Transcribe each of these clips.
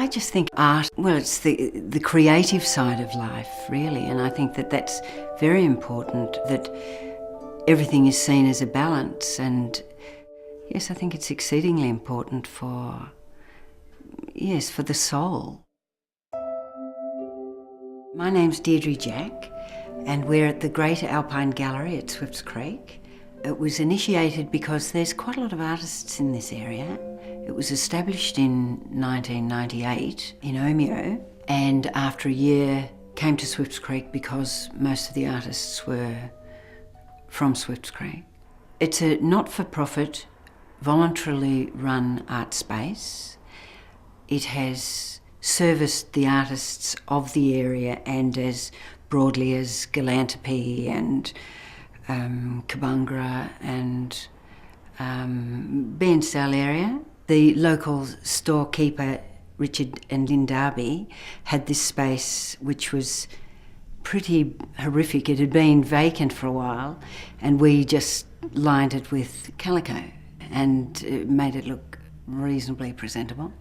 I just think art, well, it's the creative side of life, really, and I think that that's very important, that everything is seen as a balance, and yes, I think it's exceedingly important for the soul. My name's Deirdre Jack, and we're at the Great Alpine Gallery at Swifts Creek. It was initiated because there's quite a lot of artists in this area. It was established in 1998 in Omeo, and after a year came to Swifts Creek because most of the artists were from Swifts Creek. It's a not-for-profit, voluntarily run art space. It has serviced the artists of the area and as broadly as Galantepe and Kabungra and Bairnsdale area. The local storekeeper, Richard and Lynn Darby, had this space which was pretty horrific. It had been vacant for a while, and we just lined it with calico and made it look reasonably presentable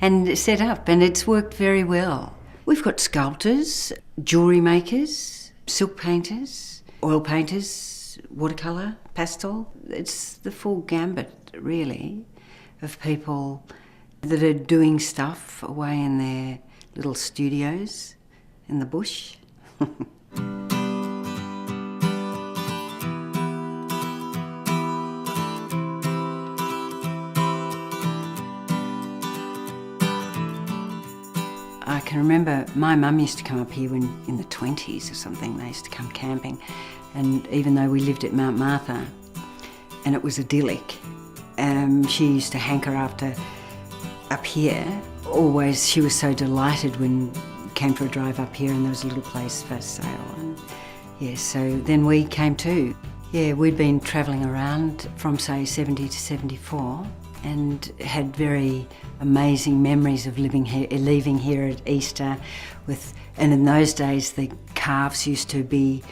and set up, and it's worked very well. We've got sculptors, jewellery makers, silk painters, oil painters, watercolour, pastel. It's the full gambit, really, of people that are doing stuff away in their little studios in the bush. I can remember my mum used to come up here when in the 20s or something. They used to come camping, and even though we lived at Mount Martha and it was idyllic, she used to hanker after up here. Always, she was so delighted when we came for a drive up here and there was a little place for sale. And yeah, so then we came too. Yeah, we'd been travelling around from say 70 to 74 and had very amazing memories of leaving here at Easter and in those days the calves used to be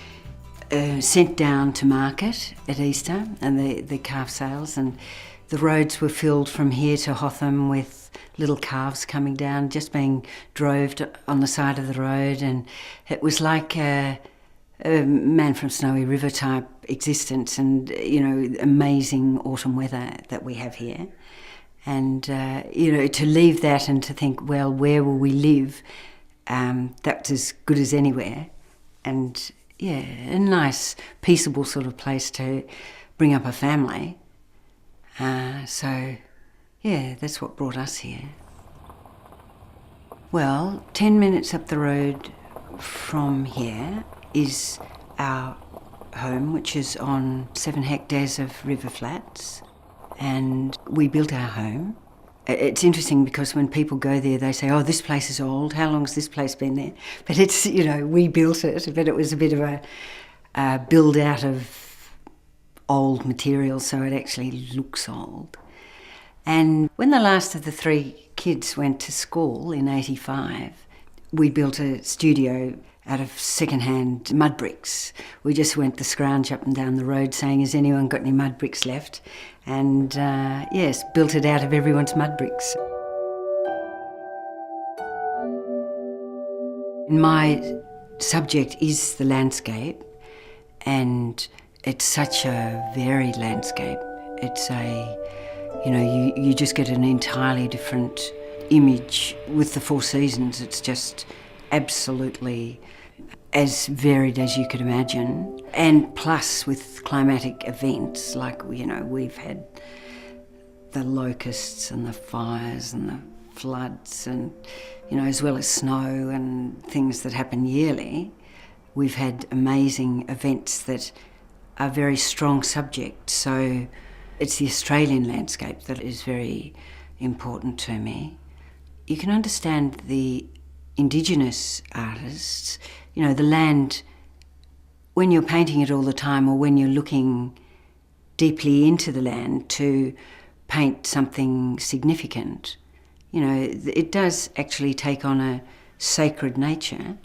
sent down to market at Easter and the calf sales, and the roads were filled from here to Hotham with little calves coming down, just being droved on the side of the road, and it was like a Man from Snowy River type existence, and amazing autumn weather that we have here. And to leave that and to think, well, where will we live? That's as good as anywhere. And yeah, a nice, peaceable sort of place to bring up a family. So yeah, that's what brought us here. Well, 10 minutes up the road from here is our home, which is on 7 hectares of river flats. And we built our home. It's interesting because when people go there, they say, oh, this place is old. How long has this place been there? But it's, we built it, but it was a bit of a build out of old material, so it actually looks old. And when the last of the 3 kids went to school in 85, we built a studio out of second-hand mud bricks. We just went the scrounge up and down the road saying, has anyone got any mud bricks left? And yes, built it out of everyone's mud bricks. My subject is the landscape, and it's such a varied landscape. It's you just get an entirely different image with the 4 seasons. It's just absolutely as varied as you could imagine, and plus with climatic events like we've had the locusts and the fires and the floods, and as well as snow and things that happen yearly. We've had amazing events that are very strong subjects, so it's the Australian landscape that is very important to me. You can understand the Indigenous artists, the land, when you're painting it all the time or when you're looking deeply into the land to paint something significant, it does actually take on a sacred nature.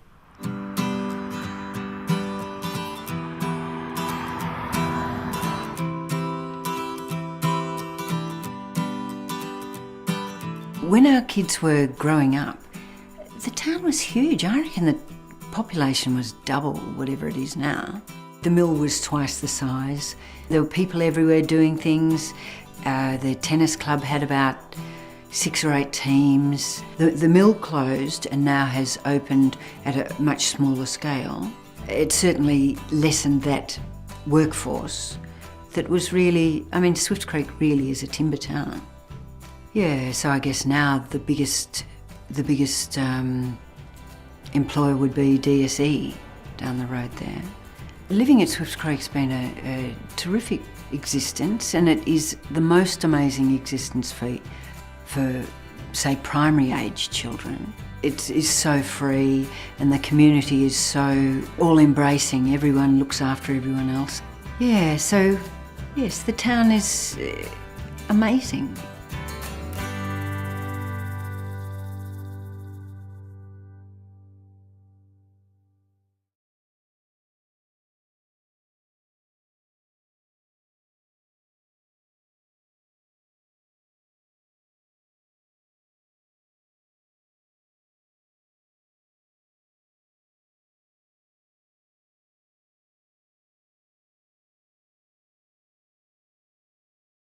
when our kids were growing up, the town was huge. I reckon the population was double whatever it is now. The mill was twice the size. There were people everywhere doing things. The tennis club had about 6 or 8 teams. The mill closed and now has opened at a much smaller scale. It certainly lessened that workforce that was really, I mean, Swift Creek really is a timber town. Yeah, so I guess now the biggest employer would be DSE down the road there. Living at Swift Creek's been a terrific existence, and it is the most amazing existence for say, primary age children. It is so free, and the community is so all-embracing. Everyone looks after everyone else. Yeah, so yes, the town is amazing.